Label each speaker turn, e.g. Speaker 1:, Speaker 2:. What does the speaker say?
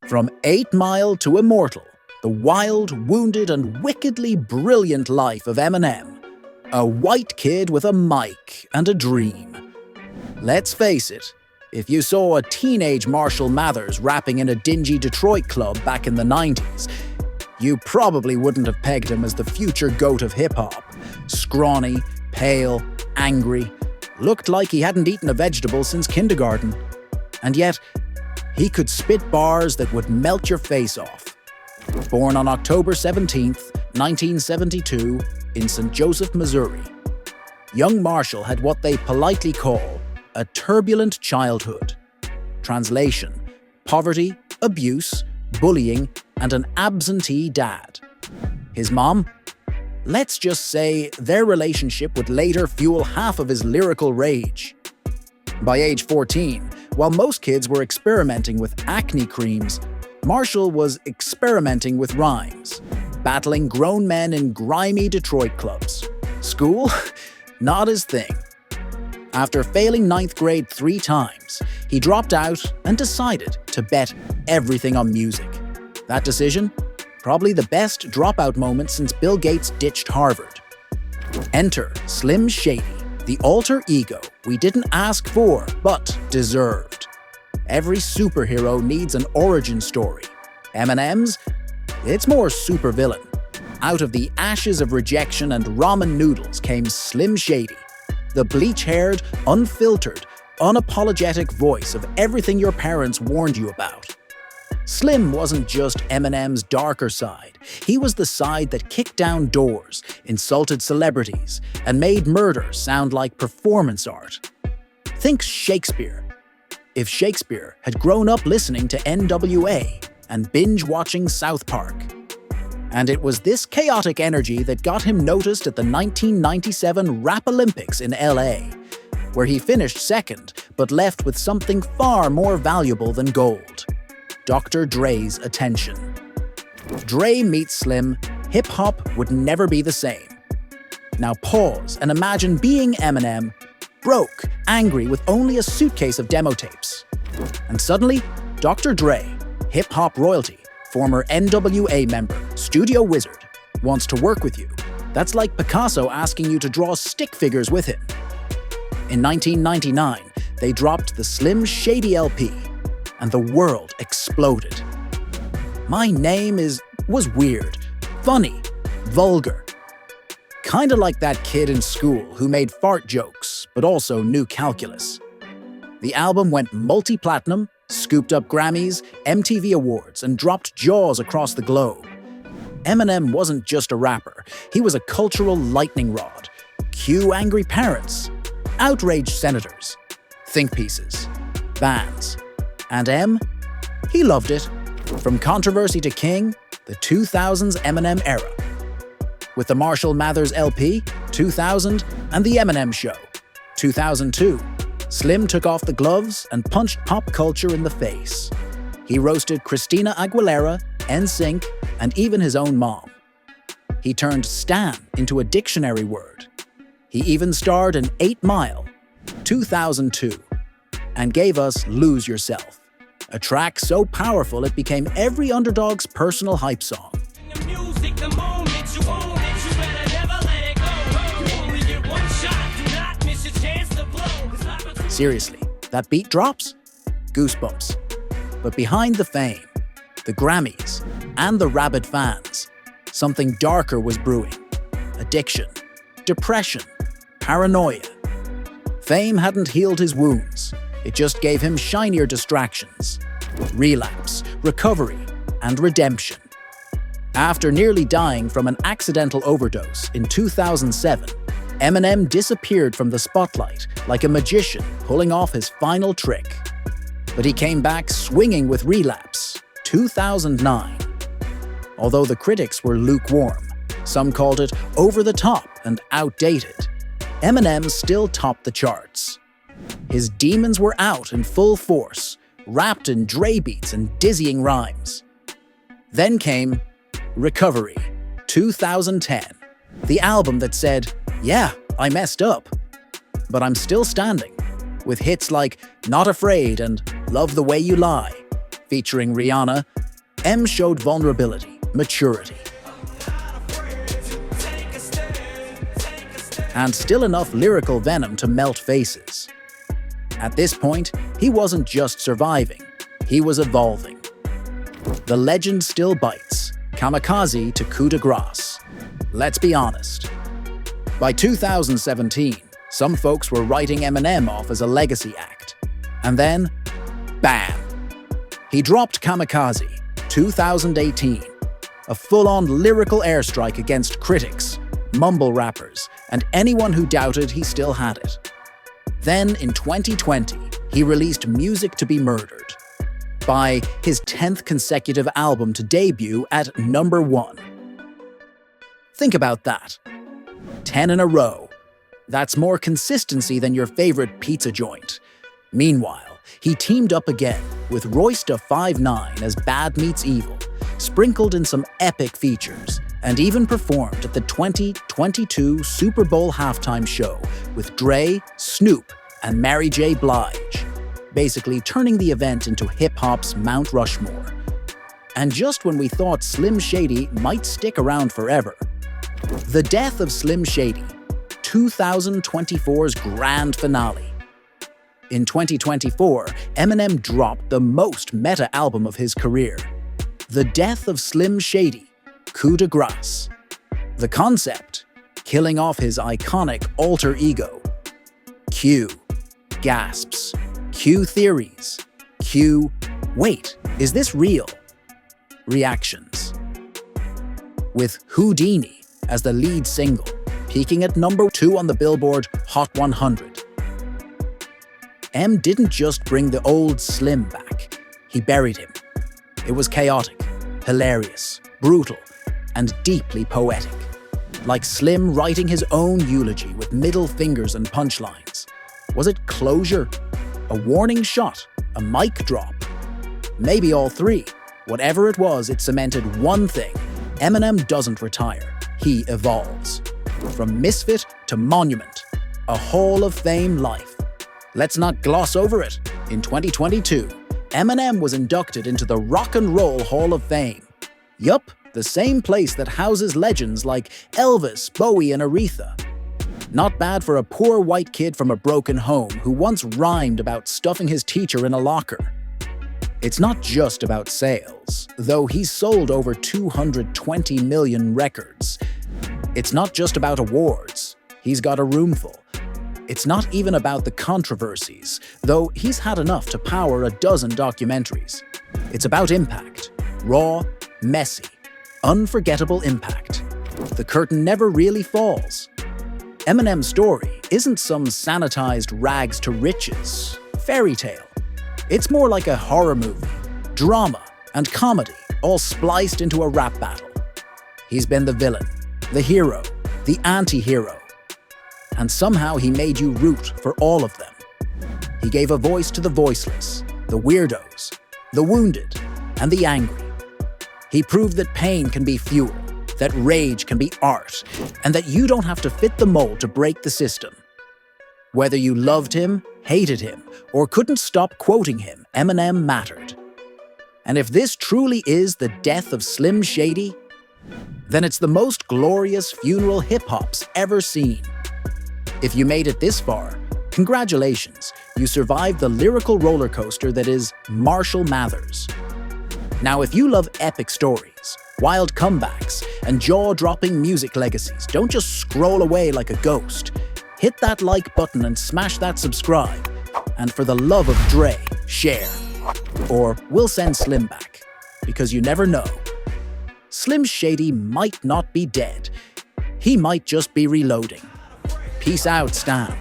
Speaker 1: From 8 Mile to Immortal, the wild, wounded, and wickedly brilliant life of Eminem. A white kid with a mic and a dream. Let's face it, if you saw a teenage Marshall Mathers rapping in a dingy Detroit club back in the 90s, you probably wouldn't have pegged him as the future goat of hip-hop. Scrawny, pale, angry, looked like he hadn't eaten a vegetable since kindergarten. And yet, he could spit bars that would melt your face off. Born on October 17th, 1972, in St. Joseph, Missouri, young Marshall had what they politely call a turbulent childhood. Translation: poverty, abuse, bullying, and an absentee dad. His mom? Let's just say their relationship would later fuel half of his lyrical rage. By age 14, while most kids were experimenting with acne creams, Marshall was experimenting with rhymes, battling grown men in grimy Detroit clubs. School? Not his thing. After failing 9th grade 3 times, he dropped out and decided to bet everything on music. That decision? Probably the best dropout moment since Bill Gates ditched Harvard. Enter Slim Shady, the alter ego we didn't ask for, but deserved. Every superhero needs an origin story. Eminem's? It's more supervillain. Out of the ashes of rejection and ramen noodles came Slim Shady, the bleach-haired, unfiltered, unapologetic voice of everything your parents warned you about. Slim wasn't just Eminem's darker side. He was the side that kicked down doors, insulted celebrities, and made murder sound like performance art. Think Shakespeare. If Shakespeare had grown up listening to NWA and binge-watching South Park. And it was this chaotic energy that got him noticed at the 1997 Rap Olympics in LA, where he finished second but left with something far more valuable than gold: Dr. Dre's attention. Dre meets Slim, hip-hop would never be the same. Now pause and imagine being Eminem, broke, angry with only a suitcase of demo tapes. And suddenly, Dr. Dre, hip-hop royalty, former NWA member, studio wizard, wants to work with you. That's like Picasso asking you to draw stick figures with him. In 1999, they dropped the Slim Shady LP, and the world exploded. My name was weird, funny, vulgar. Kinda like that kid in school who made fart jokes, but also knew calculus. The album went multi-platinum, scooped up Grammys, MTV Awards, and dropped Jaws across the globe. Eminem wasn't just a rapper, he was a cultural lightning rod. Cue angry parents, outraged senators, think pieces, bands. And M? He loved it. From controversy to king, the 2000s Eminem era. With the Marshall Mathers LP, 2000, and The Eminem Show, 2002, Slim took off the gloves and punched pop culture in the face. He roasted Christina Aguilera, NSYNC, and even his own mom. He turned stan into a dictionary word. He even starred in 8 Mile, 2002, and gave us Lose Yourself, a track so powerful it became every underdog's personal hype song. Seriously, that beat drops? Goosebumps. But behind the fame, the Grammys, and the rabid fans, something darker was brewing. Addiction, depression, paranoia. Fame hadn't healed his wounds. It just gave him shinier distractions. Relapse, recovery, and redemption. After nearly dying from an accidental overdose in 2007, Eminem disappeared from the spotlight like a magician pulling off his final trick. But he came back swinging with Relapse, 2009. Although the critics were lukewarm, some called it over the top and outdated, Eminem still topped the charts. His demons were out in full force, wrapped in Dre beats and dizzying rhymes. Then came Recovery, 2010, the album that said, yeah, I messed up, but I'm still standing, with hits like Not Afraid and Love the Way You Lie. featuring Rihanna, M showed vulnerability, maturity, and still enough lyrical venom to melt faces. At this point, he wasn't just surviving, he was evolving. The legend still bites, kamikaze to coup de grace. Let's be honest. By 2017, some folks were writing Eminem off as a legacy act. And then, bam! He dropped Kamikaze, 2018, a full-on lyrical airstrike against critics, mumble rappers, and anyone who doubted he still had it. Then, in 2020, he released Music to be Murdered, by his 10th consecutive album to debut at #1. Think about that. 10 in a row. That's more consistency than your favorite pizza joint. Meanwhile, he teamed up again with Royce da 5'9" as Bad Meets Evil, sprinkled in some epic features, and even performed at the 2022 Super Bowl halftime show with Dre, Snoop, and Mary J. Blige, basically turning the event into hip-hop's Mount Rushmore. And just when we thought Slim Shady might stick around forever, the death of Slim Shady, 2024's grand finale. In 2024, Eminem dropped the most meta album of his career, The Death of Slim Shady, Coup de Grace. The concept, killing off his iconic alter ego. Q, gasps. Q theories. Q, wait, is this real? Reactions. With Houdini as the lead single, peaking at #2 on the Billboard Hot 100. M didn't just bring the old Slim back, he buried him. It was chaotic, hilarious, brutal, and deeply poetic. Like Slim writing his own eulogy with middle fingers and punchlines. Was it closure? A warning shot? A mic drop? Maybe all three. Whatever it was, it cemented one thing. Eminem doesn't retire. He evolves. From misfit to monument. A Hall of Fame life. Let's not gloss over it. In 2022, Eminem was inducted into the Rock and Roll Hall of Fame. Yup, the same place that houses legends like Elvis, Bowie, and Aretha. Not bad for a poor white kid from a broken home who once rhymed about stuffing his teacher in a locker. It's not just about sales, though he's sold over 220 million records. It's not just about awards. He's got a roomful. It's not even about the controversies, though he's had enough to power a dozen documentaries. It's about impact. Raw, messy, unforgettable impact. The curtain never really falls. Eminem's story isn't some sanitized rags to riches fairy tale. It's more like a horror movie, drama, and comedy all spliced into a rap battle. He's been the villain, the hero, the anti-hero. And somehow he made you root for all of them. He gave a voice to the voiceless, the weirdos, the wounded, and the angry. He proved that pain can be fuel, that rage can be art, and that you don't have to fit the mold to break the system. Whether you loved him, hated him, or couldn't stop quoting him, Eminem mattered. And if this truly is the death of Slim Shady, then it's the most glorious funeral hip-hop's ever seen. If you made it this far, congratulations, you survived the lyrical roller coaster that is Marshall Mathers. Now, if you love epic stories, wild comebacks, and jaw-dropping music legacies, don't just scroll away like a ghost. Hit that like button and smash that subscribe. And for the love of Dre, share. Or we'll send Slim back, because you never know. Slim Shady might not be dead. He might just be reloading. Peace out, Stan.